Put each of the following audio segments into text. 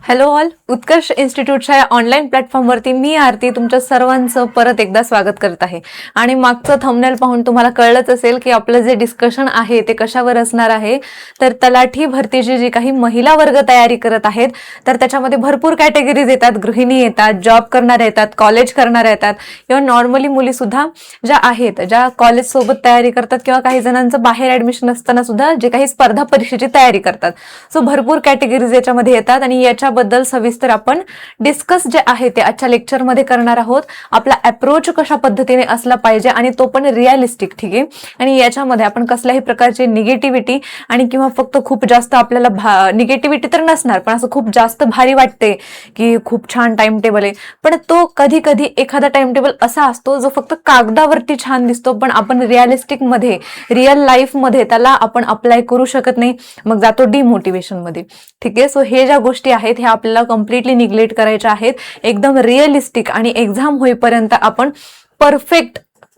Hello all, उत्कर्ष इन्स्टिट्यूटच्या online प्लॅटफॉर्मवरती मी आरती तुमच्या सर्वांचं परत एकदा स्वागत करत आहे. आणि मागचं थंबनेल पाहून तुम्हाला कळलंच असेल की आपलं जे डिस्कशन आहे ते कशावर असणार आहे. तर तलाठी भरतीची जी काही महिला वर्ग तयारी करत आहेत तर त्याच्यामध्ये भरपूर कॅटेगरीज येतात. गृहिणी येतात, जॉब करणाऱ्या येतात, कॉलेज करणाऱ्या येतात, किंवा नॉर्मली मुली सुद्धा ज्या आहेत, ज्या कॉलेज सोबत तयारी करतात, किंवा काही जणांचं बाहेर ऍडमिशन असताना सुद्धा जे काही स्पर्धा परीक्षेची तयारी करतात. सो भरपूर कॅटेगरीज याच्यामध्ये येतात आणि याच्याबद्दल सविस्तर आपण डिस्कस जे आहे ते आजच्या लेक्चरमध्ये करणार आहोत. आपला अप्रोच कशा पद्धतीने असला पाहिजे आणि तो पण रिअलिस्टिक, ठीक आहे. आणि याच्यामध्ये आपण कसल्याही प्रकारची निगेटिव्हिटी आणि किंवा फक्त खूप जास्त आपल्याला निगेटिव्हिटी तर नसणार, पण असं खूप जास्त भारी वाटते की खूप छान टाइम टेबल आहे, पण तो कधी कधी एखादा टाइम टेबल असा असतो जो फक्त कागदावरती छान दिसतो, पण आपण रिअलिस्टिक मध्ये, रिअल लाईफ मध्ये त्याला आपण अप्लाय करू शकत नाही, मग जातो डिमोटिवेशन मध्ये, ठीक आहे. सो हे ज्या गोष्टी आहेत ह्या आपल्याला कम्प्लिटली निग्लेक्ट करायच्या आहेत. एकदम रिअलिस्टिक आणि एक्झाम होईपर्यंत आपण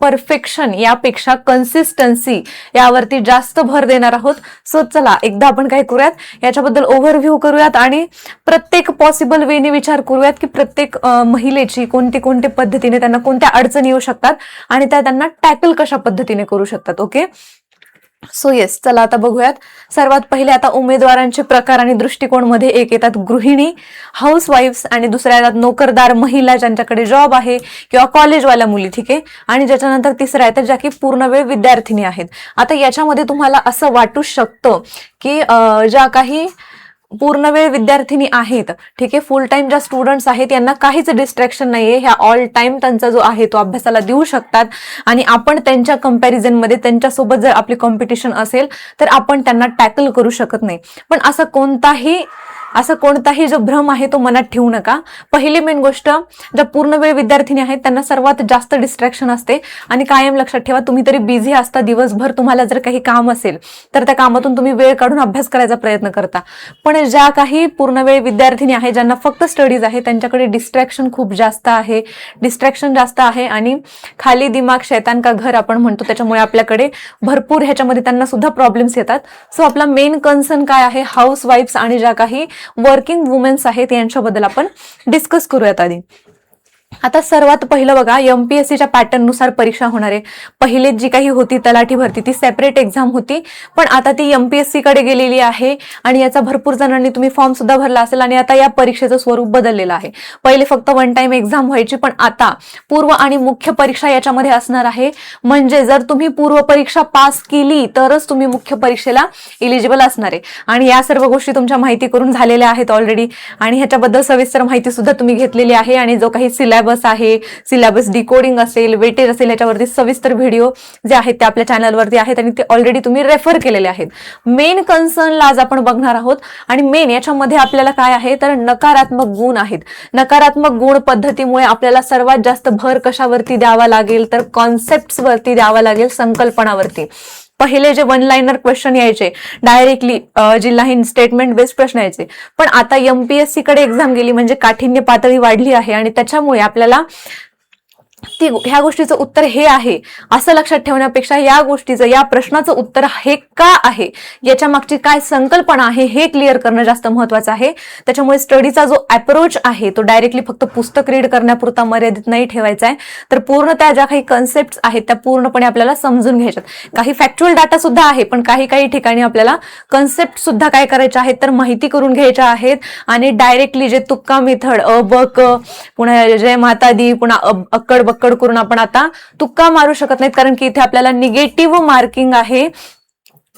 परफेक्शन यापेक्षा कन्सिस्टन्सी यावरती जास्त भर देणार आहोत. सो चला एकदा आपण काय करूयात, याच्याबद्दल ओव्हरव्ह्यू करूयात आणि प्रत्येक पॉसिबल वेने विचार करूयात की प्रत्येक महिलेची कोणत्या पद्धतीने, त्यांना कोणत्या अडचणी येऊ शकतात आणि त्या त्यांना टॅकल कशा पद्धतीने करू शकतात. ओके, सो येस, चला आता बघूयात. सर्वात पहिले आता उमेदवारांचे प्रकार आणि दृष्टिकोन मध्ये एक येतात गृहिणी, हाऊसवाईफ्स, आणि दुसऱ्या येतात नोकरदार महिला ज्यांच्याकडे जॉब आहे, किंवा कॉलेजवाल्या मुली, ठीक आहे. आणि ज्याच्यानंतर तिसऱ्या येतात ज्या की पूर्णवेळ विद्यार्थिनी आहेत. आता याच्यामध्ये तुम्हाला असं वाटू शकतं की ज्या काही पूर्णवेळ विद्यार्थिनी आहेत, ठीक आहे, फुल टाइम ज्या स्टुडंट्स आहेत यांना काहीच डिस्ट्रॅक्शन नाहीये, ह्या ऑल टाइम त्यांचा जो आहे तो अभ्यासाला देऊ शकतात आणि आपण त्यांच्या कंपॅरिझन मध्ये त्यांच्यासोबत जर आपली कॉम्पिटिशन असेल तर आपण त्यांना टॅकल करू शकत नाही. पण असं कोणताही जो भ्रम आहे तो मनात ठेवू नका. पहिली मेन गोष्ट, ज्या पूर्णवेळ विद्यार्थिनी आहेत त्यांना सर्वात जास्त डिस्ट्रॅक्शन असते. आणि कायम लक्षात ठेवा, तुम्ही तरी बिझी असता दिवसभर, तुम्हाला जर काही काम असेल तर त्या कामातून तुम्ही वेळ काढून अभ्यास करायचा प्रयत्न करता, पण ज्या काही पूर्णवेळ विद्यार्थिनी आहेत ज्यांना फक्त स्टडीज आहे त्यांच्याकडे डिस्ट्रॅक्शन जास्त आहे आणि खाली दिमाग शैतान का घर आपण म्हणतो, त्याच्यामुळे आपल्याकडे भरपूर ह्याच्यामध्ये त्यांना सुद्धा प्रॉब्लेम्स येतात. सो आपला मेन कन्सर्न काय आहे, हाऊस वाईफ्स आणि ज्या काही वर्किंग वुमेन्स आहेत यांच्याबद्दल आपण डिस्कस करूयात आधी. आता सर्वात पहिलं बघा, एमपीएससीच्या पॅटर्न नुसार परीक्षा होणार आहे. पहिले जी काही होती तलाठी भरती ती सेपरेट एक्झाम होती, पण आता ती एमपीएससी कडे गेलेली आहे आणि याचा भरपूर जणांनी तुम्ही फॉर्म सुद्धा भरला असेल. आणि आता या परीक्षेचं स्वरूप बदललेलं आहे. पहिले फक्त वन टाइम एक्झाम व्हायची, पण आता पूर्व आणि मुख्य परीक्षा याच्यामध्ये असणार आहे. म्हणजे जर तुम्ही पूर्व परीक्षा पास केली तरच तुम्ही मुख्य परीक्षेला इलिजिबल असणार आहे. आणि या सर्व गोष्टी तुमच्या माहिती करून झालेल्या आहेत ऑलरेडी, आणि ह्याच्याबद्दल सविस्तर माहिती सुद्धा तुम्ही घेतलेली आहे. आणि जो काही सिलेबस आहे, सिलेबस डिकोडिंग असेल, वेटेज असेल, याच्यावरती सविस्तर व्हिडिओ जे आहेत ते आपल्या चॅनलवरती आहेत आणि ते ऑलरेडी तुम्ही रेफर केलेले आहेत. मेन कन्सर्नला आज आपण बघणार आहोत. आणि मेन याच्यामध्ये आपल्याला काय आहे तर नकारात्मक गुण आहेत. नकारात्मक गुण पद्धतीमुळे आपल्याला सर्वात जास्त भर कशावरती द्यावा लागेल तर कॉन्सेप्ट्स वरती द्यावा लागेल, संकल्पनावरती. पहिले जे वन लाइनर क्वेश्चन यायचे डायरेक्टली, जी लाईन स्टेटमेंट बेस्ड प्रश्न यायचे, पण आता एमपीएससी कडे एक्झाम गेली म्हणजे काठिण्य पातळी वाढली आहे आणि त्याच्यामुळे आपल्याला ह्या गोष्टीचं उत्तर हे आहे असं लक्षात ठेवण्यापेक्षा या प्रश्नाचं उत्तर हे का आहे, याच्या मागची काय संकल्पना आहे हे क्लिअर करणं जास्त महत्वाचं आहे. त्याच्यामुळे स्टडीचा जो अप्रोच आहे तो डायरेक्टली फक्त पुस्तक रीड करण्यापुरता मर्यादित नाही ठेवायचा आहे, तर पूर्ण त्या ज्या काही कन्सेप्ट आहेत त्या पूर्णपणे आपल्याला समजून घ्यायच्यात. काही फॅक्च्युअल डाटा सुद्धा आहे, पण काही ठिकाणी आपल्याला कन्सेप्ट सुद्धा काय करायचे आहेत तर माहिती करून घ्यायच्या आहेत. आणि डायरेक्टली जे तुक्का मेथड, क, पुन्हा जय माता दी, पुन्हा अक्कड बक्कड करून आपण आता तुक्का मारू शकत नाहीत, कारण की इथे आपल्याला निगेटिव्ह मार्किंग आहे.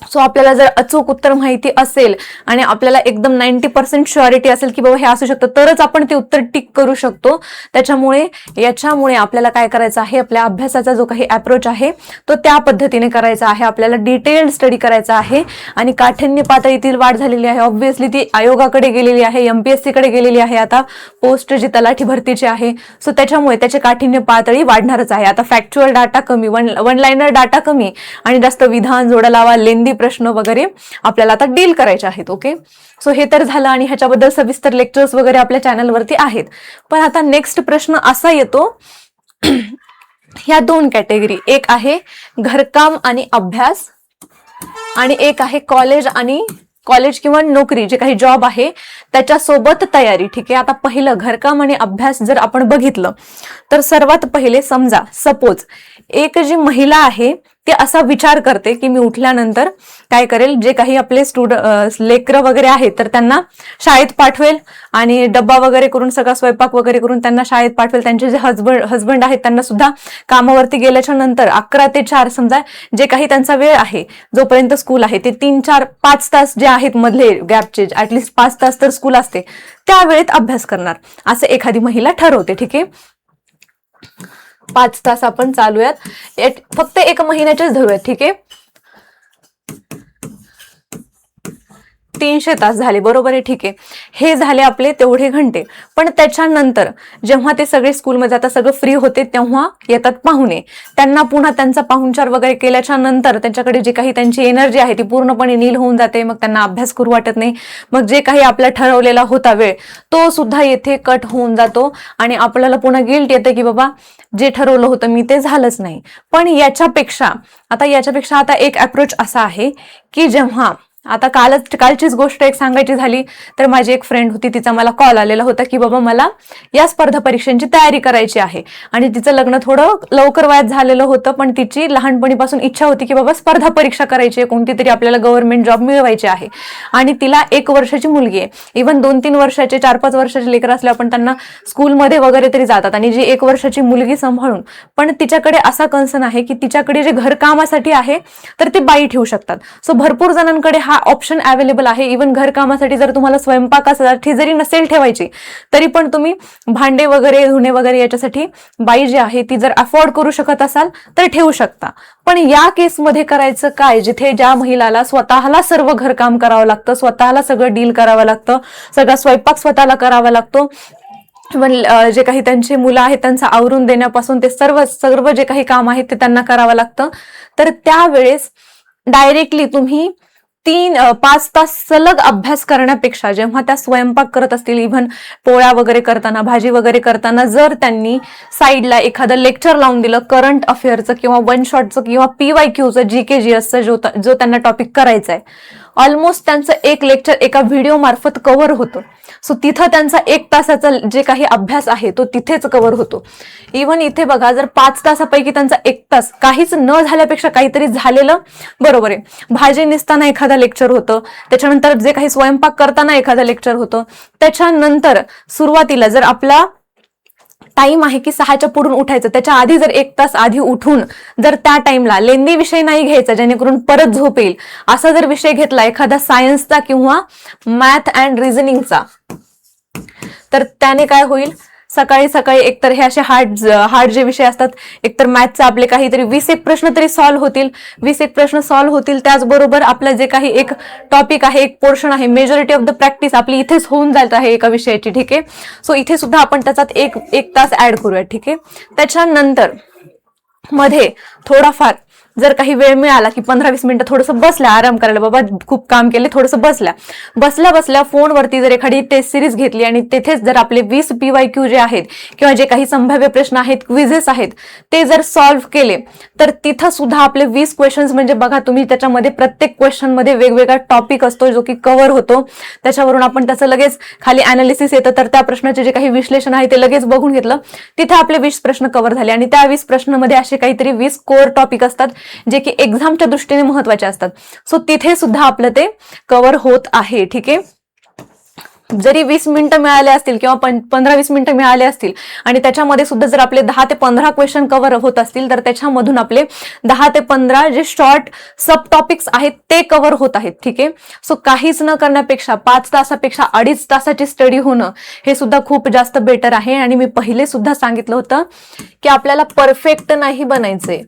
सो आपल्याला जर अचूक उत्तर माहिती असेल आणि आपल्याला एकदम 90% शुअरिटी असेल की बाबा हे असू शकतं, तरच आपण ते उत्तर टिक करू शकतो. याच्यामुळे आपल्याला काय करायचं आहे, आपल्या अभ्यासाचा जो काही अप्रोच आहे तो त्या पद्धतीने करायचा आहे. आपल्याला डिटेल्ड स्टडी करायचा आहे. आणि काठिण्य पातळीतील वाढ झालेली आहे, ऑब्व्हियसली ती आयोगाकडे गेलेली आहे, एमपीएससी कडे गेलेली आहे आता पोस्ट जी तलाठी भरतीची आहे. सो त्याच्यामुळे त्याची काठिण्य पातळी वाढणारच आहे. आता फॅक्च्युअल डाटा कमी, वन लाइनर डाटा कमी आणि जास्त विधान, जोडा लावा, लेंदी प्रश्न वगैरे आपल्याला आता डील करायचे आहेत. ओके, सो हे तर झालं आणि ह्याच्याबद्दल सविस्तर लेक्चर्स वगैरे आपल्या चॅनलवरती आहेत. पण आता नेक्स्ट प्रश्न असा येतो, ह्या दोन कॅटेगरी, एक आहे घरकाम आणि अभ्यास आणि एक आहे कॉलेज आणि कॉलेज किंवा नोकरी जे काही जॉब आहे त्याच्यासोबत तयारी. ठीक आहे, आता पहिलं घरकाम आणि अभ्यास जर आपण बघितलं तर सर्वात पहिले समजा सपोज एक जी महिला आहे ती असा विचार करते की मी उठल्यानंतर काय करेल, जे काही आपले लेकरं वगैरे आहेत तर त्यांना शाळेत पाठवेल आणि डब्बा वगैरे करून सगळा स्वयंपाक वगैरे करून त्यांना शाळेत पाठवेल. त्यांचे जे हजबंड आहेत त्यांना सुद्धा कामावरती गेल्याच्या नंतर 11 ते 4 समजा जे काही त्यांचा वेळ आहे जोपर्यंत स्कूल आहे ते 3, 4, 5 तास जे आहेत मधले गॅपचे ऍटलिस्ट 5 तास तर स्कूल असते त्या वेळेत अभ्यास करणार असं एखादी महिला ठरवते. ठीक आहे, 5 तास आपण चालूयात, फक्त 1 महिन्याचेच धरूयात. ठीक आहे, 300 तास झाले, बरोबर आहे. ठीक आहे, हे झाले आपले तेवढे घंटे. पण त्याच्यानंतर जेव्हा ते सगळे स्कूलमध्ये आता सगळं फ्री होते तेव्हा येतात पाहुणे, त्यांना पुन्हा त्यांचा पाहुणचार वगैरे केल्याच्या नंतर त्यांच्याकडे जे काही त्यांची एनर्जी आहे ती पूर्णपणे नील होऊन जाते. मग त्यांना अभ्यास करू वाटत नाही. मग जे काही आपला ठरवलेला होता वेळ तो सुद्धा येथे कट होऊन जातो आणि आपल्याला पुन्हा गिल्ट येतं की बाबा जे ठरवलं होतं मी ते झालंच नाही. पण याच्यापेक्षा आता एक अप्रोच असा आहे की जेव्हा आता कालचीच गोष्ट एक सांगायची झाली तर माझी एक फ्रेंड होती, तिचा मला कॉल आलेला होता की बाबा मला या स्पर्धा परीक्षांची तयारी करायची आहे आणि तिचं लग्न थोडं लवकर वयात झालेलं होतं पण तिची लहानपणीपासून इच्छा होती की बाबा स्पर्धा परीक्षा करायची आहे, कोणती तरी आपल्याला गव्हर्नमेंट जॉब मिळवायची आहे आणि तिला 1 वर्षाची मुलगी आहे. इव्हन 2-3 वर्षाचे 4-5 वर्षाचे लेकर असले आपण त्यांना स्कूलमध्ये वगैरे तरी जातात आणि जी 1 वर्षाची मुलगी सांभाळून पण तिच्याकडे असा कन्सर्न आहे की तिच्याकडे जे घरकामासाठी आहे तर ते बाई ठेवू शकतात. सो भरपूर जणांकडे हा ऑप्शन अवेलेबल आहे. इव्हन घरकामासाठी जर तुम्हाला स्वयंपाकासाठी जरी नसेल ठेवायची तरी पण तुम्ही भांडे वगैरे धुणे वगैरे याच्यासाठी बाई जी आहे ती जर अफोर्ड करू शकत असाल तर ठेवू शकता. पण या केसमध्ये करायचं काय, जिथे ज्या महिलाला स्वतःला सर्व घरकाम करावं लागतं, स्वतःला सगळं डील करावं लागतं, सगळा स्वयंपाक स्वतःला करावा लागतो, जे काही त्यांची मुलं आहेत त्यांचं आवरून देण्यापासून ते सर्व जे काही काम आहे ते त्यांना करावं लागतं. तर त्यावेळेस डायरेक्टली तुम्ही 3-5 तास सलग अभ्यास करण्यापेक्षा जेव्हा त्या स्वयंपाक करत असतील, इव्हन पोळ्या वगैरे करताना भाजी वगैरे करताना जर त्यांनी साईडला एखादं लेक्चर लावून दिलं करंट अफेअरचं किंवा 1 शॉटचं किंवा PYQचं GKGSचं जो त्यांना टॉपिक करायचा आहे, ऑलमोस्ट त्यांचं एक लेक्चर एका व्हिडिओ मार्फत कव्हर होतं. सो तिथं त्यांचा 1 तासाचा जे काही अभ्यास आहे तो तिथेच कव्हर होतो. इव्हन इथे बघा जर 5 तासापैकी त्यांचा 1 तास काहीच न झाल्यापेक्षा काहीतरी झालेलं बरोबर आहे. भाजी निसताना एखादा लेक्चर होतं, त्याच्यानंतर जे काही स्वयंपाक करताना एखादं लेक्चर होतं, त्याच्यानंतर सुरुवातीला जर आपला टाइम आहे की 6च्या पुढून उठायचं त्याच्या आधी जर 1 तास आधी उठून जर त्या टाइमला लेंदी विषय नाही घ्यायचा जेणेकरून परत झोप येईल असा जर विषय घेतला एखादा सायन्सचा किंवा मॅथ अँड रिझनिंगचा तर त्याने काय होईल, सकाळी सकाळी एकतर हे असे हार्ड जे विषय असतात एकतर मॅथचा आपले काहीतरी 20 प्रश्न तरी सॉल्व्ह होतील, 20 प्रश्न सॉल्व्ह होतील. त्याचबरोबर आपलं जे काही एक टॉपिक आहे, एक पोर्शन आहे, मेजॉरिटी ऑफ द प्रॅक्टिस आपली इथेच होऊन जात आहे एका विषयाची. ठीक आहे, सो इथे सुद्धा आपण त्याच्यात एक तास ऍड करूया. ठीक आहे, त्याच्यानंतर मध्ये थोडाफार जर काही वेळ मिळाला की 15-20 मिनिटं थोडंसं बसल्या आराम करायला, बाबा खूप काम केले थोडंसं बसल्या फोनवरती जर एखादी टेस्ट सिरीज घेतली आणि तेथेच जर आपले 20 PYQ जे आहेत किंवा जे काही संभाव्य प्रश्न आहेत, क्विझेस आहेत ते जर सॉल्व्ह केले तर तिथं सुद्धा आपले 20 क्वेश्चन्स म्हणजे बघा तुम्ही त्याच्यामध्ये प्रत्येक क्वेश्चन मध्ये वेगवेगळा टॉपिक असतो जो की कव्हर होतो. त्याच्यावरून आपण त्याचं लगेच खाली अनालिसिस येतं तर त्या प्रश्नाचे जे काही विश्लेषण आहे ते लगेच बघून घेतलं, तिथे आपले 20 प्रश्न कव्हर झाले आणि त्या 20 प्रश्नांमध्ये असे काहीतरी 20 कोर टॉपिक असतात जे की एक्झामच्या दृष्टीने महत्वाचे असतात. सो तिथे सुद्धा आपलं ते कव्हर होत आहे. ठीक आहे, जरी 20 मिनिटं मिळाले असतील किंवा 15-20 मिनिटं मिळाले असतील आणि त्याच्यामध्ये सुद्धा जर आपले 10 ते 15 क्वेश्चन कव्हर होत असतील तर त्याच्यामधून आपले 10 ते 15 जे शॉर्ट सब टॉपिक्स आहेत ते कव्हर होत आहेत. ठीक आहे, सो काहीच न करण्यापेक्षा 5 तासापेक्षा 2.5 तासाची स्टडी होणं हे सुद्धा खूप जास्त बेटर आहे. आणि मी पहिले सुद्धा सांगितलं होतं की आपल्याला परफेक्ट नाही बनायचंय,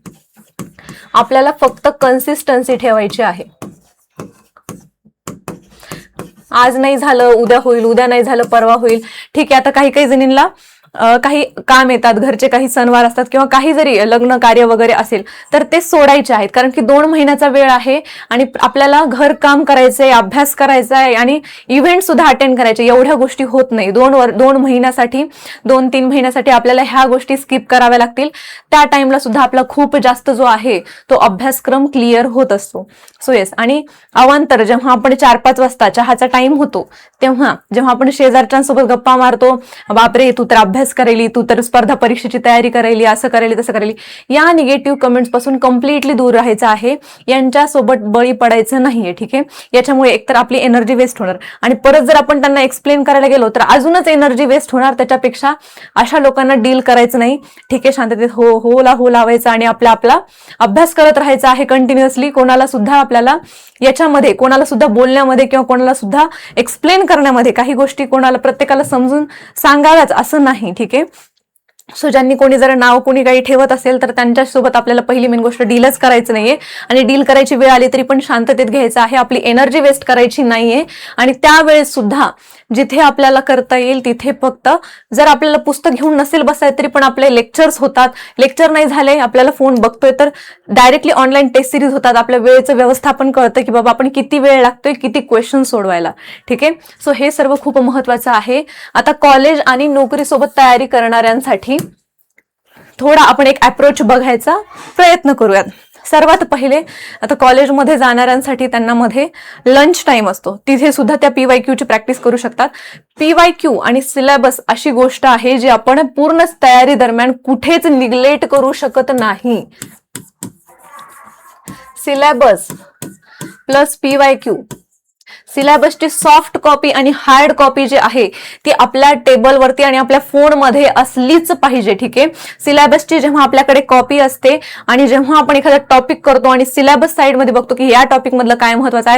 आपल्याला फक्त कन्सिस्टन्सी ठेवायची आहे. आज नाही झालं उद्या होईल, उद्या नाही झालं परवा होईल. ठीक आहे, आता काही जणींना काही काम येतात, घरचे काही सणवार असतात किंवा काही जरी लग्न कार्य वगैरे असेल तर ते सोडायचे आहेत, कारण की 2 महिन्याचा वेळ आहे आणि आपल्याला घरकाम करायचंय, अभ्यास करायचा आहे आणि इव्हेंट सुद्धा अटेंड करायचे. एवढ्या गोष्टी होत नाही. 2 महिन्यासाठी 2-3 महिन्यासाठी आपल्याला ह्या गोष्टी स्किप कराव्या लागतील. त्या टाइमला सुद्धा आपला खूप जास्त जो आहे तो अभ्यासक्रम क्लिअर होत असतो. सो येस, आणि अवांतर जेव्हा आपण 4-5 वाजता चहाचा टाइम होतो तेव्हा जेव्हा आपण शेजारच्यांसोबत गप्पा मारतो, बापरे तू तर अभ्यास करायली, तू तर स्पर्धा परीक्षेची तयारी करायली, असं करायली तसं करायली, या निगेटिव्ह कमेंट्स पासून कम्प्लिटली दूर राहायचं आहे. यांच्यासोबत बळी पडायचं नाहीये. ठीक आहे, याच्यामुळे एकतर आपली एनर्जी वेस्ट होणार आणि परत जर आपण त्यांना एक्सप्लेन करायला गेलो तर अजूनच एनर्जी वेस्ट होणार. त्याच्यापेक्षा अशा लोकांना डील करायचं नाही. ठीक आहे, शांततेत हो लावायचं आणि आपला अभ्यास करत राहायचा आहे कंटिन्युअसली. कोणाला सुद्धा आपल्याला याच्यामध्ये, कोणाला सुद्धा बोलण्यामध्ये किंवा कोणाला सुद्धा एक्सप्लेन करण्यामध्ये काही गोष्टी कोणाला प्रत्येकाला समजून सांगाव्याच असं नाही. ठीक आहे, सो ज्यांनी कोणी जर नाव कोणी काही ठेवत असेल तर त्यांच्यासोबत आपल्याला पहिली मेन गोष्ट डीलच करायचं नाहीये आणि डील करायची वेळ आली तरी पण शांततेत घ्यायचं आहे. आपली एनर्जी वेस्ट करायची नाहीये आणि त्यावेळेस सुद्धा जिथे आपल्याला करता येईल तिथे फक्त जर आपल्याला पुस्तक घेऊन नसेल बसायचं तरी पण आपले लेक्चर्स होतात. लेक्चर नाही झाले, आपल्याला फोन बघतोय तर डायरेक्टली ऑनलाईन टेस्ट सिरीज होतात. आपल्या वेळेचं व्यवस्थापन कळतं की बाबा आपण किती वेळ लागतोय किती क्वेश्चन सोडवायला. ठीक आहे, सो हे सर्व खूप महत्वाचं आहे. आता कॉलेज आणि नोकरीसोबत तयारी करणाऱ्यांसाठी थोडा आपण एक अप्रोच बघायचा प्रयत्न करूयात. सर्वात पहिले आता कॉलेजमध्ये जाणाऱ्यांसाठी त्यांना मध्ये लंच टाइम असतो, तिथे सुद्धा त्या PYQ ची प्रॅक्टिस करू शकतात. PYQ आणि सिलेबस अशी गोष्ट आहे जी आपण पूर्ण तयारी दरम्यान कुठेच निग्लेक्ट करू शकत नाही. सिलेबस प्लस PYQ, सिलेबसची सॉफ्ट कॉपी आणि हार्ड कॉपी जी आहे ती आपल्या टेबलवरती आणि आपल्या फोनमध्ये असलीच पाहिजे. ठीक आहे, सिलेबसची जेव्हा आपल्याकडे कॉपी असते आणि जेव्हा आपण एखादा टॉपिक करतो आणि सिलेबस साइडमध्ये बघतो की या टॉपिक मधलं काय महत्वाचं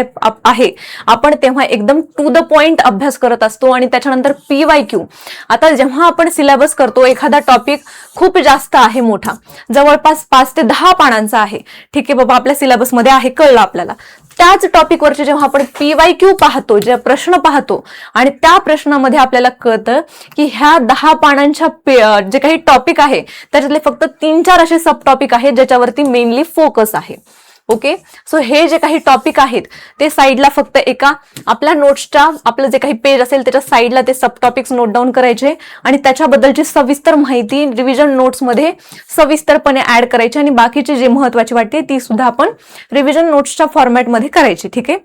आहे आपण तेव्हा एकदम टू द पॉइंट अभ्यास करत असतो. आणि त्याच्यानंतर PYQ, आता जेव्हा आपण सिलेबस करतो, एखादा टॉपिक खूप जास्त आहे, मोठा, जवळपास 5 ते 10 पानांचा आहे. ठीक आहे बाबा, आपल्या सिलेबसमध्ये आहे, कळलं आपल्याला. त्याच टॉपिकवरचे जेव्हा आपण PYQ पाहतो, जे प्रश्न पाहतो आणि त्या प्रश्नामध्ये आपल्याला कळतं की ह्या 10 पानांच्या जे काही टॉपिक आहे त्याच्यातले फक्त 3-4 असे सब टॉपिक आहेत ज्याच्यावरती मेनली फोकस आहे. ओके, सो हे जे काही टॉपिक आहेत ते साईडला फक्त एका आपल्या नोट्सच्या, आपलं जे काही पेज असेल त्याच्या साईडला ते सब टॉपिक्स नोट डाऊन करायचे आणि त्याच्याबद्दलची सविस्तर माहिती रिव्हिजन नोट्समध्ये सविस्तरपणे ऍड करायची आणि बाकीची जी महत्वाची वाटते ती सुद्धा आपण रिव्हिजन नोट्सच्या फॉर्मॅटमध्ये करायची. ठीक आहे,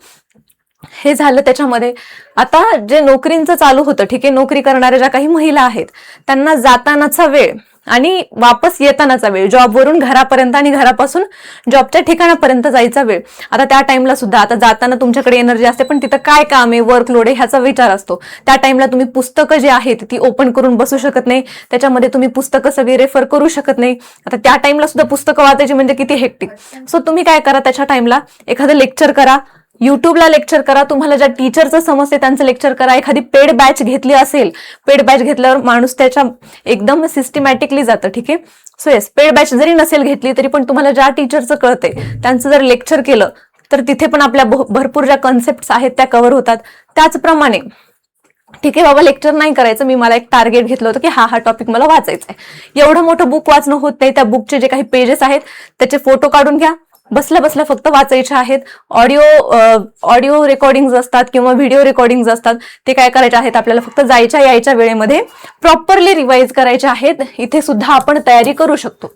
हे झालं त्याच्यामध्ये. आता जे नोकरींचं चालू होतं, ठीक आहे, नोकरी करणाऱ्या ज्या काही महिला आहेत त्यांना जातानाचा वेळ आणि वापस येतानाचा वेळ, जॉबवरून घरापर्यंत आणि घरापासून जॉबच्या ठिकाणापर्यंत जायचा वेळ, आता त्या टाइमला सुद्धा, आता जाताना तुमच्याकडे एनर्जी असते पण तिथं काय काम आहे, वर्कलोड आहे ह्याचा विचार असतो. त्या टाइमला तुम्ही पुस्तकं जी आहेत ती ओपन करून बसू शकत नाही, त्याच्यामध्ये तुम्ही पुस्तकं सगळी रेफर करू शकत नाही. आता त्या टाइमला सुद्धा पुस्तकं वाचायची म्हणजे किती हेक्टिक. सो तुम्ही काय करा, त्याच्या टाइमला एखादं लेक्चर करा, युट्यूबला लेक्चर करा, तुम्हाला ज्या टीचरचं समजते त्यांचं लेक्चर करा. एखादी पेड बॅच घेतली असेल, पेड बॅच घेतल्यावर माणूस त्याच्या एकदम सिस्टमॅटिकली जातं. ठीक आहे, सो येस, पेड बॅच जरी नसेल घेतली तरी पण तुम्हाला ज्या टीचरचं कळतंय त्यांचं जर लेक्चर केलं तर तिथे पण आपल्या भरपूर ज्या कॉन्सेप्ट आहेत त्या कव्हर होतात. त्याचप्रमाणे ठीक आहे बाबा, लेक्चर नाही करायचं, मला एक टार्गेट घेतलं होतं की हा टॉपिक मला वाचायचा आहे. एवढं मोठं बुक वाचणं होत नाही, त्या बुकचे जे काही पेजेस आहेत त्याचे फोटो काढून घ्या, बसल्या बसल्या फक्त वाचायचे आहेत. ऑडिओ रेकॉर्डिंग असतात किंवा व्हिडिओ रेकॉर्डिंग असतात, ते काय करायचे आहेत, आपल्याला फक्त जायच्या यायच्या वेळेमध्ये प्रॉपरली रिवाइज करायचे आहेत. इथे सुद्धा आपण तयारी करू शकतो.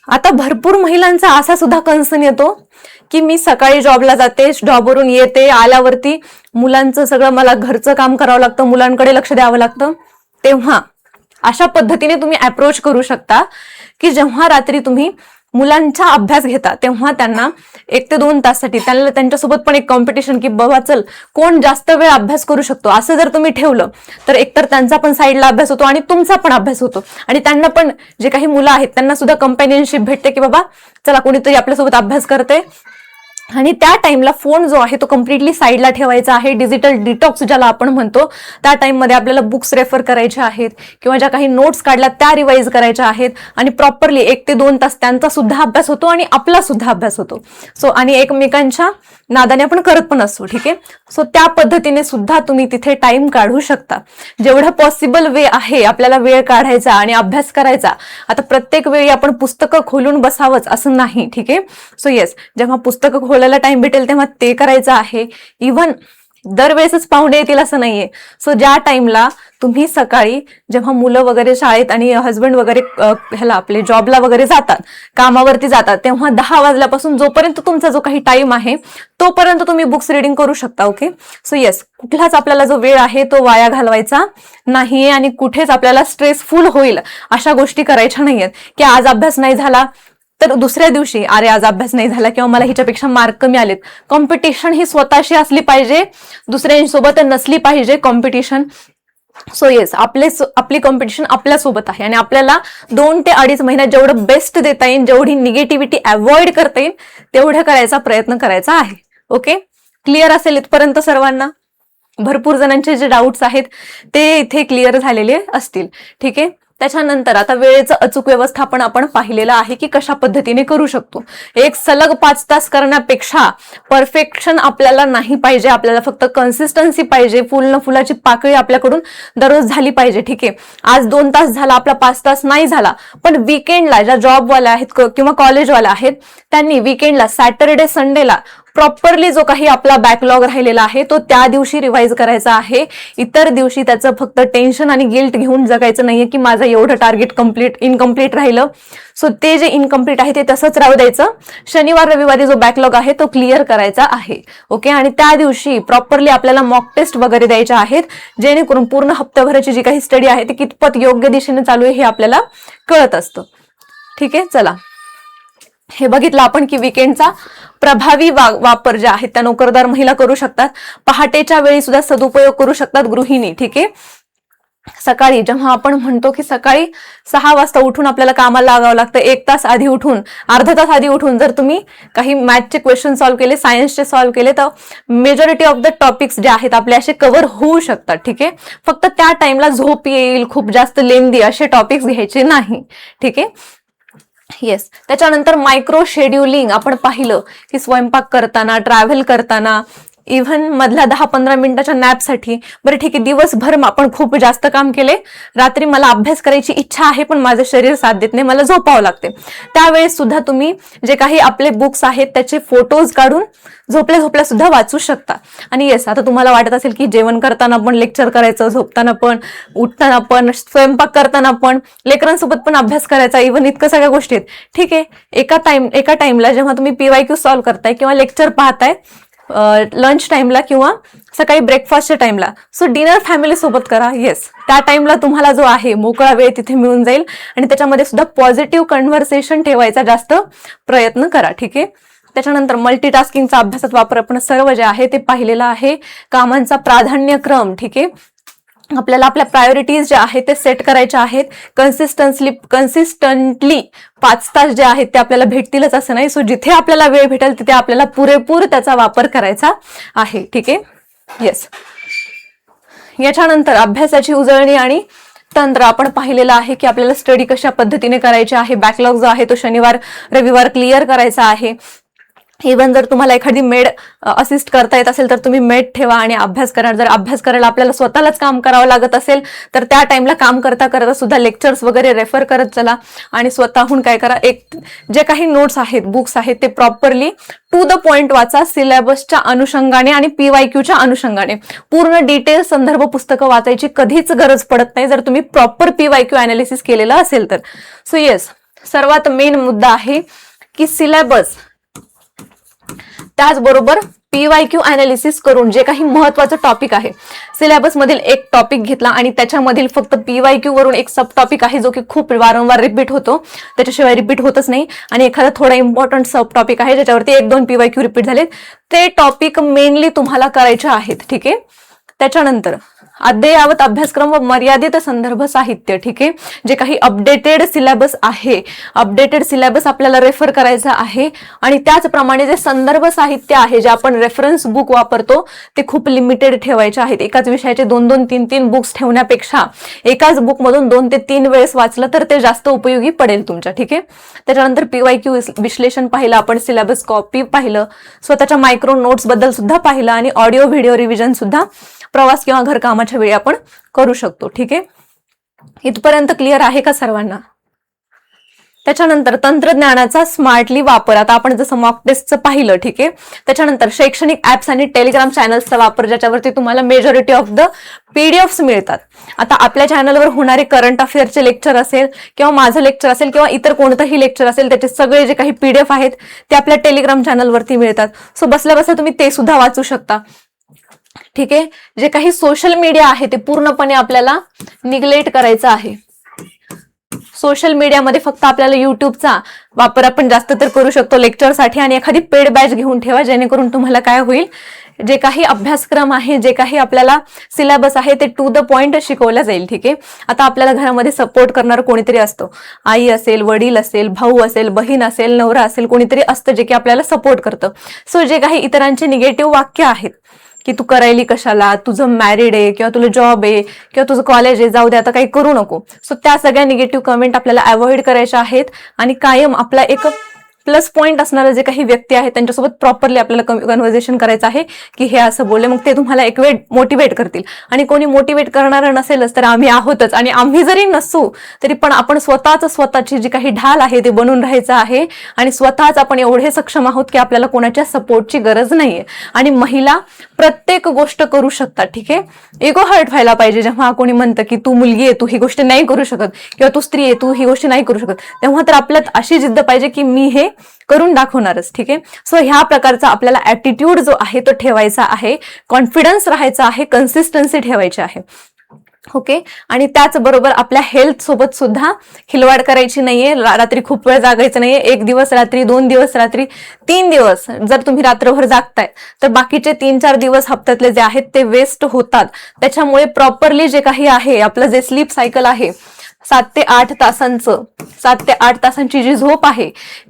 आता भरपूर महिलांचा असा सुद्धा कन्सर्न येतो की मी सकाळी जॉबला जाते, जॉबवरून येते, आल्यावरती मुलांचं सगळं मला घरचं काम करावं लागतं, मुलांकडे लक्ष द्यावं लागतं. तेव्हा अशा पद्धतीने तुम्ही अप्रोच करू शकता की जेव्हा रात्री तुम्ही मुलांचा अभ्यास घेता तेव्हा त्यांना 1 ते 2 ताससाठी त्यांच्यासोबत पण एक कॉम्पिटिशन की बाबा चल कोण जास्त वेळ अभ्यास करू शकतो, असं जर तुम्ही ठेवलं तर एकतर त्यांचा पण साईडला अभ्यास होतो आणि तुमचा पण अभ्यास होतो आणि त्यांना पण, जे काही मुलं आहेत त्यांना सुद्धा कंपॅनियनशिप भेटते की बाबा चला कोणीतरी आपल्यासोबत अभ्यास करते, आणि त्या टाइमला फोन जो आहे तो कम्प्लिटली साईडला ठेवायचा आहे. डिजिटल डिटॉक्स ज्याला आपण म्हणतो, त्या टाइममध्ये आपल्याला बुक्स रेफर करायचे आहेत किंवा ज्या काही नोट्स काढल्या त्या रिवाईज करायच्या आहेत आणि प्रॉपरली 1 ते 2 तास त्यांचा सुद्धा अभ्यास होतो आणि आपला सुद्धा अभ्यास होतो. सो आणि एकमेकांच्या नादाने आपण करत पण असतो. ठीक आहे. सो त्या पद्धतीने सुद्धा तुम्ही तिथे टाइम काढू शकता. जेवढं पॉसिबल वे आहे आपल्याला वेळ काढायचा आणि अभ्यास करायचा. आता प्रत्येक वेळी आपण पुस्तकं खोलून बसावंच असं नाही. ठीक आहे. सो येस, जेव्हा पुस्तकं खोलायला टाइम भेटेल तेव्हा ते करायचं आहे. इव्हन दरवेळेसच पाहुणे येतील असं नाहीये. सो ज्या टाइमला तुम्ही सकाळी जेव्हा मुलं वगैरे शाळेत आणि हस्बंड वगैरे ह्याला आपले जॉबला वगैरे जातात, कामावरती जातात, तेव्हा 10 वाजल्यापासून जोपर्यंत तुमचा जो काही टाइम आहे तोपर्यंत तुम्ही बुक्स रिडिंग करू शकता. ओके. सो येस, कुठलाच आपल्याला जो वेळ आहे तो वाया घालवायचा नाहीये आणि कुठेच आपल्याला स्ट्रेसफुल होईल अशा गोष्टी करायच्या नाहीयेत की आज अभ्यास नाही झाला तर दुसऱ्या दिवशी अरे आज अभ्यास नाही झाला किंवा मला हिच्यापेक्षा मार्क कमी आलेत. कॉम्पिटिशन ही स्वतःशी असली पाहिजे, दुसऱ्यांसोबत नसली पाहिजे कॉम्पिटिशन. सो येस, आपली कॉम्पिटिशन आपल्यासोबत आहे आणि आपल्याला 2 ते 2.5 महिन्यात जेवढं बेस्ट देता येईल, जेवढी निगेटिव्हिटी अवॉइड करता येईल तेवढं करायचा प्रयत्न करायचा आहे. ओके. क्लिअर असेल इथपर्यंत सर्वांना? भरपूर जणांचे जे डाऊट्स आहेत ते इथे क्लिअर झालेले असतील. ठीक आहे. त्याच्यानंतर आता वेळेचं अचूक व्यवस्थापन आपण पाहिलेलं आहे की कशा पद्धतीने करू शकतो. एक सलग 5 तास करण्यापेक्षा परफेक्शन आपल्याला नाही पाहिजे, आपल्याला फक्त कन्सिस्टन्सी पाहिजे. फुल न फुलाची पाकळी आपल्याकडून दररोज झाली पाहिजे. ठीक आहे. आज 2 तास झाला, आपला 5 तास नाही झाला, पण वीकेंडला ज्या जॉबवाल्या आहेत किंवा कॉलेजवाल्या आहेत त्यांनी वीकेंडला सॅटरडे संडेला प्रॉपरली जो काही आपला बॅकलॉग राहिलेला आहे तो त्या दिवशी रिवाईज करायचा आहे. इतर दिवशी त्याचं फक्त टेन्शन आणि गिल्ट घेऊन जगायचं नाहीये की माझं एवढं टार्गेट इनकम्प्लीट राहिलं. सो ते जे इनकम्प्लीट आहे ते तसंच राहू द्यायचं. शनिवार रविवारी जो बॅकलॉग आहे तो क्लिअर करायचा आहे. ओके. आणि त्या दिवशी प्रॉपरली आपल्याला मॉक टेस्ट वगैरे द्यायच्या आहेत जेणेकरून पूर्ण हप्त्याभराची जी काही स्टडी आहे ती कितपत योग्य दिशेने चालू आहे हे आपल्याला कळत असतं. ठीक आहे. चला, हे बघितलं आपण की वीकेंडचा प्रभावी वापर जे आहेत त्या नोकरदार महिला करू शकतात. पहाटेच्या वेळी सुद्धा सदुपयोग करू शकतात गृहिणी. ठीक आहे. सकाळी जेव्हा आपण म्हणतो की सकाळी 6 वाजता उठून आपल्याला कामाला लागावं लागतं, 1 तास आधी उठून, अर्धा तास आधी उठून जर तुम्ही काही मॅथचे क्वेश्चन सॉल्व्ह केले, सायन्सचे सॉल्व्ह केले तर मेजॉरिटी ऑफ द टॉपिक्स जे आहेत आपले असे कव्हर होऊ शकतात. ठीक आहे. फक्त त्या टाइमला झोप येईल, खूप जास्त लेंदी असे टॉपिक्स घ्यायचे नाही. ठीक आहे. येस. त्याच्यानंतर मायक्रो शेड्युलिंग आपण पाहिलं की स्वयंपाक करताना, ट्रॅव्हल करताना, इव्हन मधल्या 10-15 मिनिटाच्या नॅपसाठी. बरं ठीक आहे, दिवसभर आपण खूप जास्त काम केले, रात्री मला अभ्यास करायची इच्छा आहे पण माझं शरीर साथ देत नाही, मला झोपावं लागते, त्यावेळेस सुद्धा तुम्ही जे काही आपले बुक्स आहेत त्याचे फोटोज काढून झोपल्या सुद्धा वाचू शकता. आणि येस, आता तुम्हाला वाटत असेल की जेवण करताना पण लेक्चर करायचं, झोपताना पण, उठताना पण, स्वयंपाक करताना पण, लेकरांसोबत पण अभ्यास करायचा, इव्हन इतकं सगळ्या गोष्टी आहेत. ठीक आहे. एका टाइमला जेव्हा तुम्ही PYQ सॉल्व्ह करताय किंवा लेक्चर पाहताय लंच टाइमला किंवा सकाळी ब्रेकफास्टच्या टाइमला, सो डिनर फॅमिली सोबत करा. येस, त्या टाइमला तुम्हाला जो आहे मोकळा वेळ तिथे मिळून जाईल आणि त्याच्यामध्ये सुद्धा पॉझिटिव्ह कन्व्हर्सेशन ठेवायचा जास्त प्रयत्न करा. ठीक आहे. त्याच्यानंतर मल्टीटास्किंगचा अभ्यासात वापर आपण सर्व जे आहे ते पाहिलेला आहे. कामांचा प्राधान्यक्रम. ठीक आहे. आपल्याला आपल्या प्रायोरिटीज जे आहेत ते सेट करायच्या आहेत. कन्सिस्टंटली 5 तास जे आहेत ते आपल्याला भेटतीलच असं नाही. सो जिथे आपल्याला वेळ भेटेल तिथे आपल्याला पुरेपूर त्याचा वापर करायचा आहे. ठीक आहे. येस. याच्यानंतर अभ्यासाची उजळणी आणि तंत्र आपण पाहिलेलं आहे की आपल्याला स्टडी कशा पद्धतीने करायची आहे. बॅकलॉग जो आहे तो शनिवार रविवार क्लिअर करायचा आहे. इव्हन जर तुम्हाला एखादी मेड असिस्ट करता येत असेल तर तुम्ही मेड ठेवा आणि अभ्यास करा. जर अभ्यास करायला आपल्याला स्वतःलाच काम करावं लागत असेल तर त्या टाइमला काम करता करता सुद्धा लेक्चर्स वगैरे रेफर करत चला आणि स्वतःहून काय करा, एक जे काही नोट्स आहेत, बुक्स आहेत ते प्रॉपरली टू द पॉइंट वाचा. सिलेबसच्या अनुषंगाने आणि PYQच्या अनुषंगाने पूर्ण डिटेल संदर्भ पुस्तकं वाचायची कधीच गरज पडत नाही जर तुम्ही प्रॉपर PYQ अनालिसिस केलेलं असेल तर. सो येस, सर्वात मेन मुद्दा आहे की सिलेबस, त्याचबरोबर PYQ अनालिसिस करून जे काही महत्वाचं टॉपिक आहे, सिलेबस मधील एक टॉपिक घेतला आणि त्याच्यामधील फक्त PYQ वरून एक सब टॉपिक आहे जो की खूप वारंवार रिपीट होतो, त्याच्याशिवाय रिपीट होतच नाही, आणि एखादा थोडा इम्पॉर्टंट सब टॉपिक आहे ज्याच्यावरती 1-2 PYQ रिपीट झाले, ते टॉपिक मेनली तुम्हाला करायचे आहेत. ठीक आहे. त्याच्यानंतर अद्ययावत अभ्यासक्रम व मर्यादित संदर्भ साहित्य. ठीक आहे, जे काही अपडेटेड सिलेबस आहे, अपडेटेड सिलेबस आपल्याला रेफर करायचा आहे. आणि त्याचप्रमाणे जे संदर्भ साहित्य आहे, जे आपण रेफरन्स बुक वापरतो, ते खूप लिमिटेड ठेवायचे आहेत. एकाच विषयाचे 2-2, 3-3 बुक्स ठेवण्यापेक्षा एकाच बुकमधून 2 ते 3 वेळेस वाचलं तर ते जास्त उपयोगी पडेल तुमच्या. ठीक आहे, त्याच्यानंतर PYQ विश्लेषण पाहिलं आपण, सिलेबस कॉपी पाहिलं, स्वतःच्या मायक्रो नोट्स बद्दल सुद्धा पाहिलं, आणि ऑडिओ व्हिडिओ रिव्हिजन सुद्धा प्रवास किंवा घरकामाच्या वेळी आपण करू शकतो. ठीक आहे, इथपर्यंत क्लिअर आहे का सर्वांना? त्याच्यानंतर तंत्रज्ञानाचा स्मार्टली वापर. आता आपण जसं मॉक टेस्टचं पाहिलं. ठीक आहे, त्याच्यानंतर शैक्षणिक ऍप्स आणि टेलिग्राम चॅनल्सचा वापर, ज्याच्यावरती तुम्हाला मेजॉरिटी ऑफ द PDFs मिळतात. आता आपल्या चॅनलवर होणारे करंट अफेअरचे लेक्चर असेल किंवा माझं लेक्चर असेल किंवा इतर कोणतंही लेक्चर असेल, त्याचे सगळे जे काही PDF आहेत ते आपल्या टेलिग्राम चॅनलवरती मिळतात. सो बसल्या बसल्या तुम्ही ते सुद्धा वाचू शकता. ठीक आहे, जे काही सोशल मीडिया आहे ते पूर्णपणे आपल्याला निग्लेक्ट करायचं आहे. सोशल मीडियामध्ये फक्त आपल्याला युट्यूबचा वापर आपण जास्त तर करू शकतो लेक्चरसाठी, आणि एखादी पेड बॅच घेऊन ठेवा, जेणेकरून तुम्हाला काय होईल, जे काही अभ्यासक्रम आहे, जे काही आपल्याला सिलेबस आहे ते टू द पॉइंट शिकवलं जाईल. ठीक आहे, आता आपल्याला घरामध्ये सपोर्ट करणार कोणीतरी असतं, आई असेल, वडील असेल, भाऊ असेल, बहीण असेल, नवरा असेल, कोणीतरी असतं जे की आपल्याला सपोर्ट करतं. सो जे काही इतरांचे निगेटिव्ह वाक्य आहेत की तू करायली कशाला, तुझं मॅरिड आहे किंवा तुला जॉब आहे किंवा तुझं कॉलेज आहे, जाऊ दे आता काही करू नको, सो त्या सगळ्या निगेटिव्ह कमेंट आपल्याला अवॉइड करायच्या आहेत. आणि कायम आपला एक प्लस पॉइंट असणारे जे काही व्यक्ती आहेत त्यांच्यासोबत प्रॉपरली आपल्याला कन्व्हर्सेशन करायचं आहे की हे असं बोलले, मग ते तुम्हाला एक वेळ मोटिवेट करतील. आणि कोणी मोटिवेट करणारं नसेलच तर आम्ही आहोतच, आणि आम्ही जरी नसू तरी पण आपण स्वतःची जी काही ढाल आहे ते बनून राहायचं आहे. आणि स्वतःच आपण एवढे सक्षम आहोत की आपल्याला कोणाच्या सपोर्टची गरज नाहीये. आणि महिला प्रत्येक गोष्ट करू शकतात. ठीक आहे, इगो हर्ट व्हायला पाहिजे जेव्हा कोणी म्हणतं की तू मुलगी आहे, तू ही गोष्ट नाही करू शकत, किंवा तू स्त्री आहे, तू ही गोष्ट नाही करू शकत, तेव्हा तर आपल्यात अशी जिद्द पाहिजे की मी हे करून दाखवणारच. ठीक आहे, सो ह्या प्रकारचा आपल्याला ऍटिट्यूड जो आहे तो ठेवायचा आहे, कॉन्फिडन्स राहायचा आहे, कन्सिस्टन्सी ठेवायची आहे. ओके, आणि त्याचबरोबर आपल्या हेल्थ सोबत सुद्धा खिलवाड करायची नाहीये. रात्री खूप वेळ जागायचं नाहीये. 1 दिवस रात्री, 2 दिवस रात्री, 3 दिवस जर तुम्ही रात्रभर जागताय तर बाकीचे 3-4 दिवस हप्त्यातले जे आहेत ते वेस्ट होतात. त्याच्यामुळे प्रॉपरली जे काही आहे आपलं जे स्लीप सायकल आहे 7 ते 8 तासांचं, 7 ते 8 तासांची जी झोप आहे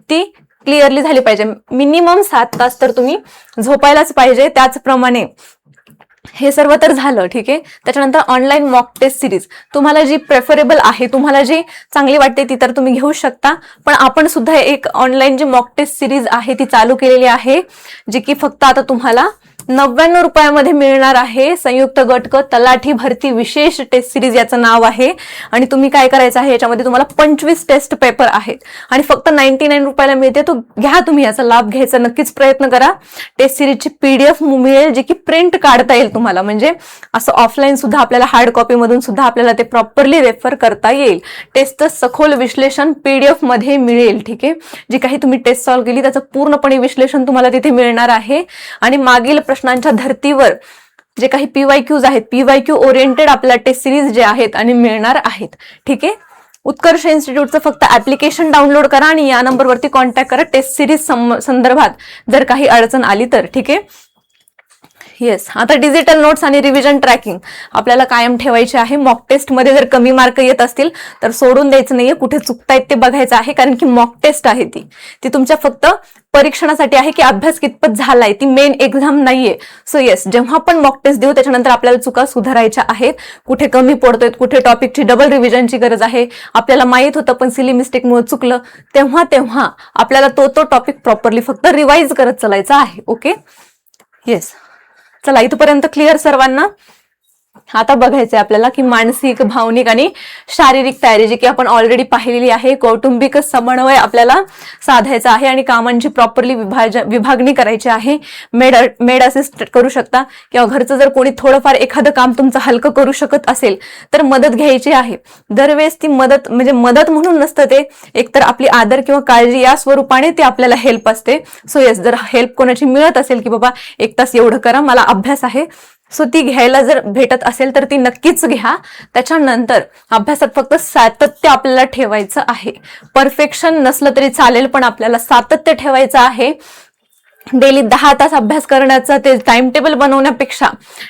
ती क्लिअरली झाली पाहिजे. मिनिमम 7 तास तर तुम्ही झोपायलाच पाहिजे. त्याचप्रमाणे हे सर्व तर झालं. ठीक आहे, त्याच्यानंतर ऑनलाईन मॉक टेस्ट सिरीज तुम्हाला जी प्रेफरेबल आहे, तुम्हाला जी चांगली वाटते ती तर तुम्ही घेऊ शकता. पण आपण सुद्धा एक ऑनलाईन जी मॉक टेस्ट सिरीज आहे ती चालू केलेली आहे, जी की फक्त आता तुम्हाला 99 रुपयामध्ये मिळणार आहे. संयुक्त गट क तलाठी भरती विशेष टेस्ट सिरीज याचं नाव आहे. आणि तुम्ही काय करायचं आहे, याच्यामध्ये तुम्हाला 25 टेस्ट पेपर आहेत आणि फक्त 99 रुपयाला मिळते. तो घ्या, तुम्ही याचा लाभ घ्यायचा नक्कीच प्रयत्न करा. टेस्ट सिरीजची PDF मिळेल जी की प्रिंट काढता येईल तुम्हाला, म्हणजे असं ऑफलाईन सुद्धा आपल्याला हार्ड कॉपी मधून सुद्धा आपल्याला ते प्रॉपरली रेफर करता येईल. टेस्टचं सखोल विश्लेषण PDF मध्ये मिळेल. ठीक आहे, जी काही तुम्ही टेस्ट सॉल्व्ह केली त्याचं पूर्णपणे विश्लेषण तुम्हाला तिथे मिळणार आहे. आणि मागील प्रश्नांच्या धर्तीवर जे काही PYQs आहेत, PYQ ओरिएंटेड आपल्या टेस्ट सिरीज जे आहेत आणि मिळणार आहेत. ठीक आहे, उत्कर्ष इन्स्टिट्यूटचं फक्त ऍप्लिकेशन डाउनलोड करा आणि या नंबरवरती कॉन्टॅक्ट करा टेस्ट सिरीज संदर्भात जर काही अडचण आली तर. ठीक आहे, येस, आता डिजिटल नोट्स आणि रिव्हिजन ट्रॅकिंग आपल्याला कायम ठेवायचे आहे. मॉक टेस्ट मध्ये जर कमी मार्क येत असतील तर सोडून द्यायचं नाहीये, कुठे चुकतायत ते बघायचं आहे. कारण की मॉक टेस्ट आहे ती तुमच्या फक्त परीक्षणासाठी आहे की अभ्यास कितपत झालाय, ती मेन एक्झाम नाहीये. सो येस, जेव्हा आपण मॉक टेस्ट देऊ त्याच्यानंतर आपल्याला चुका सुधारायच्या आहेत. कुठे कमी पडतोय, कुठे टॉपिकची डबल रिव्हिजनची गरज आहे, आपल्याला माहित होतं पण सिली मिस्टेकमुळे चुकलं, तेव्हा आपल्याला तो टॉपिक प्रॉपरली फक्त रिवाइज करत चालायचा आहे. ओके, येस, चला इथपर्यंत क्लिअर सर्वांना. आता बघायचंय आपल्याला की मानसिक, भावनिक आणि शारीरिक तयारी जी की आपण ऑलरेडी पाहिलेली आहे. कौटुंबिक समन्वय आपल्याला साधायचा आहे आणि कामांची प्रॉपरली विभागणी करायची आहे. मेड असिस्ट करू शकता किंवा घरचं जर कोणी थोडंफार एखादं काम तुमचं हलकं करू शकत असेल तर मदत घ्यायची आहे. दरवेळेस ती मदत म्हणजे मदत म्हणून नसतं ते, एकतर आपली आदर किंवा काळजी या स्वरूपाने ती आपल्याला हेल्प असते. सो येस, जर हेल्प कोणाची मिळत असेल की बाबा 1 तास एवढं करा, मला अभ्यास आहे, सो ती घ्यायला जर भेटत असेल तर ती नक्कीच घ्या. त्याच्यानंतर अभ्यासात फक्त सातत्य आपल्याला ठेवायचं आहे. परफेक्शन नसलं तरी चालेल पण आपल्याला सातत्य ठेवायचं आहे. डेली 10 तास अभ्यास करण्याचा ते टाइम टेबल बनवण्यापेक्षा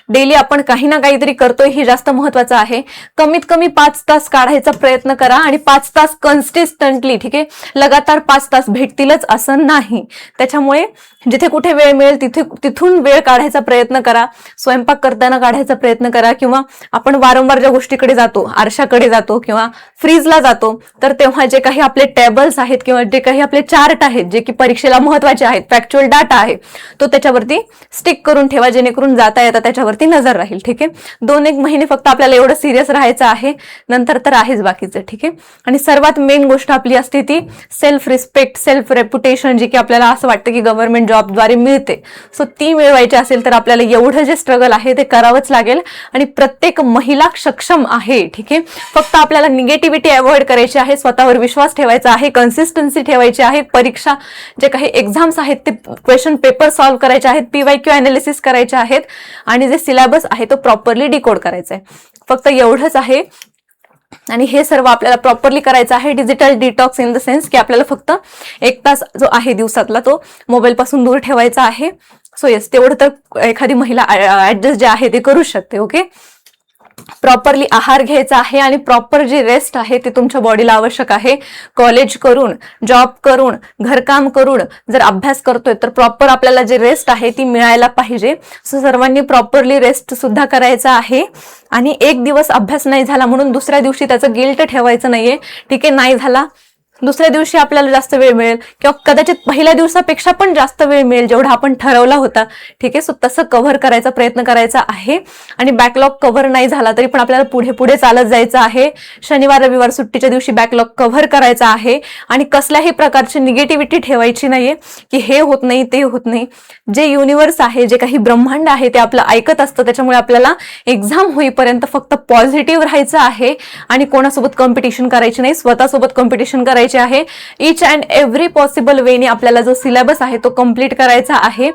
डेली आपण काही ना काहीतरी करतोय ही जास्त महत्वाचं आहे. कमीत कमी 5 तास काढायचा प्रयत्न करा आणि 5 तास कन्सिस्टंटली, ठीक आहे, लगातार 5 तास भेटतीलच असं नाही. त्याच्यामुळे जिथे कुठे वेळ मिळेल तिथून वेळ काढायचा प्रयत्न करा. स्वयंपाक करताना काढायचा प्रयत्न करा, किंवा आपण वारंवार ज्या गोष्टीकडे जातो, आरशाकडे जातो किंवा फ्रीजला जातो, तर तेव्हा जे काही आपले टेबल्स आहेत किंवा जे काही आपले चार्ट आहेत जे की परीक्षेला महत्वाचे आहेत, फॅक्च्युअल डाटा आहे, तो त्याच्यावरती स्टिक करून ठेवा, जेणेकरून जाता येता त्याच्यावरती नजर राहील. ठीक आहे, 2-1 महिने फक्त आपल्याला एवढं सिरियस राहायचं आहे, नंतर तर आहेच बाकीचं. ठीक आहे, आणि सर्वात मेन गोष्ट आपली असते ती सेल्फ रिस्पेक्ट, सेल्फ रेप्युटेशन, जी की आपल्याला असं वाटतं की गव्हर्नमेंट जॉबद्वारे मिळते. सो ती मिळवायची असेल तर आपल्याला एवढं जे स्ट्रगल आहे ते करावंच लागेल. आणि प्रत्येक महिला सक्षम आहे. ठीक आहे, फक्त आपल्याला निगेटिव्हिटी अवॉइड करायची आहे, स्वतःवर विश्वास ठेवायचा आहे, कन्सिस्टन्सी ठेवायची आहे. परीक्षा जे काही एक्झाम्स आहेत ते क्वेश्चन पेपर सॉल्व्ह करायचे आहेत, PYQ अनालिसिस करायचे आहेत, आणि जे सिलेबस आहे तो प्रॉपरली डिकोड करायचा आहे. फक्त एवढंच आहे. आणि हे सर्व आपल्याला प्रॉपरली करायचं आहे. Digital detox in the sense की आपल्याला फक्त 1 तास जो आहे दिवसातला तो मोबाईल पासून दूर ठेवायचा आहे. सो येस, तेवढं तर एखादी महिला ऍडजस्ट जे आहे ते करू शकते. ओके, प्रॉपरली आहार घ्यायचा आहे आणि प्रॉपर जे रेस्ट आहे ते तुमच्या बॉडीला आवश्यक आहे. कॉलेज करून, जॉब करून, घरकाम करून जर अभ्यास करतोय तर प्रॉपर आपल्याला जे रेस्ट आहे ती मिळायला पाहिजे. सो सर्वांनी प्रॉपरली रेस्ट सुद्धा करायचा आहे. आणि एक दिवस अभ्यास नाही झाला म्हणून दुसऱ्या दिवशी त्याचं गिल्ट ठेवायचं नाहीये. ठीक आहे, नाही झाला, दुसऱ्या दिवशी आपल्याला जास्त वेळ मिळेल किंवा कदाचित पहिल्या दिवसापेक्षा पण जास्त वेळ मिळेल जेवढा आपण ठरवला होता. ठीक आहे, सो तसं कव्हर करायचा प्रयत्न करायचा आहे. आणि बॅकलॉग कव्हर नाही झाला तरी पण आपल्याला पुढे पुढे चालत जायचं आहे. शनिवार रविवार सुट्टीच्या दिवशी बॅकलॉग कव्हर करायचा आहे. आणि कसल्याही प्रकारची निगेटिव्हिटी ठेवायची नाहीये की हे होत नाही ते होत नाही. जे युनिव्हर्स आहे, जे काही ब्रह्मांड आहे ते आपलं ऐकत असतं. त्याच्यामुळे आपल्याला एक्झाम होईपर्यंत फक्त पॉझिटिव्ह राहायचं आहे आणि कोणासोबत कॉम्पिटिशन करायची नाही, स्वतःसोबत कॉम्पिटिशन करायची आहे. इच अँड एव्हरी पॉसिबल वेने आपल्याला जो सिलेबस आहे तो कम्प्लीट करायचा आहे.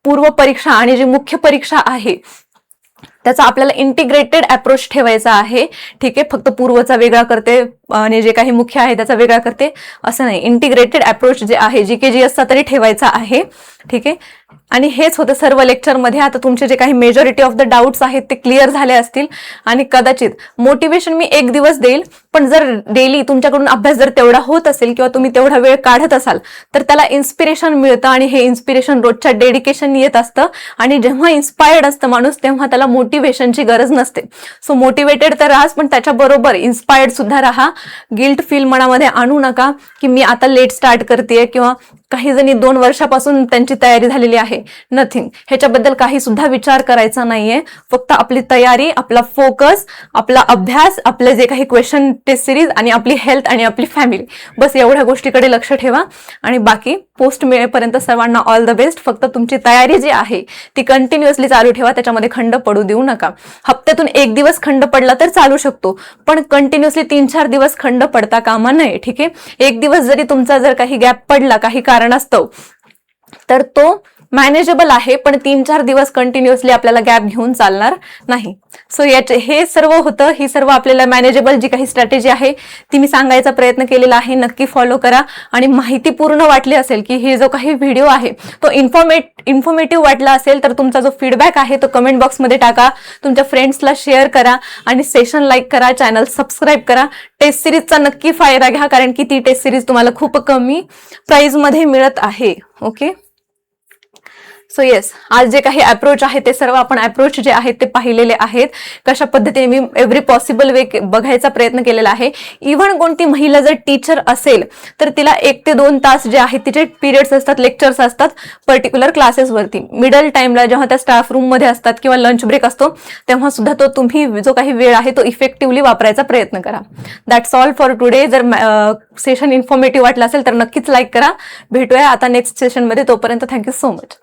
पूर्व परीक्षा आणि जी मुख्य परीक्षा आहे त्याचा आपल्याला इंटिग्रेटेड अप्रोच ठेवायचा आहे. ठीक आहे, फक्त पूर्वचा वेगळा करते आणि जे काही मुख्य आहे त्याचा वेगळा करते असं नाही. इंटिग्रेटेड अप्रोच जे आहे GKGSचा तरी ठेवायचा आहे. ठीक आहे, आणि हेच होतं सर्व लेक्चरमध्ये. आता तुमचे जे काही मेजॉरिटी ऑफ द डाऊट्स आहेत ते क्लिअर झाले असतील. आणि कदाचित मोटिवेशन मी 1 दिवस देईल, पण जर डेली तुमच्याकडून अभ्यास जर तेवढा होत असेल किंवा तुम्ही तेवढा वेळ काढत असाल तर त्याला इन्स्पिरेशन मिळतं. आणि हे इन्स्पिरेशन रोजच्या डेडिकेशन येत असतं. आणि जेव्हा इन्स्पायर्ड असतं माणूस तेव्हा त्याला मोटिवेशनची गरज नसते. सो मोटिवेटेड तर राहाच, पण त्याच्याबरोबर इन्स्पायर्ड सुद्धा राहा. गिल्ट फील मनामध्ये आणू नका की मी आता लेट स्टार्ट करतेय किंवा काही जणी 2 वर्षापासून त्यांची तयारी झालेली आहे. नथिंग, ह्याच्याबद्दल काही सुद्धा विचार करायचा नाहीये. फक्त आपली तयारी, आपला फोकस, आपला अभ्यास, आपले जे काही क्वेश्चन टेस्ट सिरीज आणि आपली हेल्थ आणि आपली फॅमिली, बस एवढ्या गोष्टीकडे लक्ष ठेवा. आणि बाकी पोस्ट मिळेपर्यंत सर्वांना ऑल द बेस्ट. फक्त तुमची तयारी जी आहे ती कंटिन्युअसली चालू ठेवा, त्याच्यामध्ये खंड पडू देऊ नका. हप्त्यातून 1 दिवस खंड पडला तर चालू शकतो, पण कंटिन्युअसली 3-4 दिवस खंड पडता कामा नये. ठीक आहे, 1 दिवस जरी तुमचा जर काही गॅप पडला काही कारणास्तव तर तो मॅनेजेबल आहे, पण 3-4 दिवस कंटिन्युअसली आपल्याला गॅप घेऊन चालणार नाही. सो हे सर्व होतं. ही सर्व आपल्याला मॅनेजेबल जी काही स्ट्रॅटेजी आहे ती मी सांगायचा प्रयत्न केलेला आहे. नक्की फॉलो करा. आणि माहितीपूर्ण वाटली असेल की हे जो काही व्हिडिओ आहे तो इन्फॉर्मेटिव्ह वाटला असेल तर तुमचा जो फीडबॅक आहे तो कमेंट बॉक्समध्ये टाका. तुमच्या फ्रेंड्सला शेअर करा आणि सेशन लाईक करा, चॅनल सबस्क्राईब करा. टेस्ट सिरीजचा नक्की फायदा घ्या, कारण की ती टेस्ट सिरीज तुम्हाला खूप कमी प्राइसमध्ये मिळत आहे. ओके, सो येस, आज जे काही अप्रोच आहे ते सर्व आपण अप्रोच जे आहेत ते पाहिलेले आहेत. कशा पद्धतीने मी एव्हरी पॉसिबल वे बघायचा प्रयत्न केलेला आहे. इव्हन कोणती महिला जर टीचर असेल तर तिला 1 ते 2 तास जे आहेत तिचे पिरियड्स असतात, लेक्चर्स असतात पर्टिक्युलर क्लासेसवरती. मिडल टाइमला जेव्हा त्या स्टाफ रूम मध्ये असतात किंवा लंच ब्रेक असतो तेव्हा सुद्धा तो तुम्ही जो काही वेळ आहे तो इफेक्टिव्हली वापरायचा प्रयत्न करा. That's all for today. जर सेशन इन्फॉर्मेटिव्ह वाटलं असेल तर नक्कीच लाईक करा. भेटूया आता नेक्स्ट सेशनमध्ये. तोपर्यंत थँक्यू सो मच.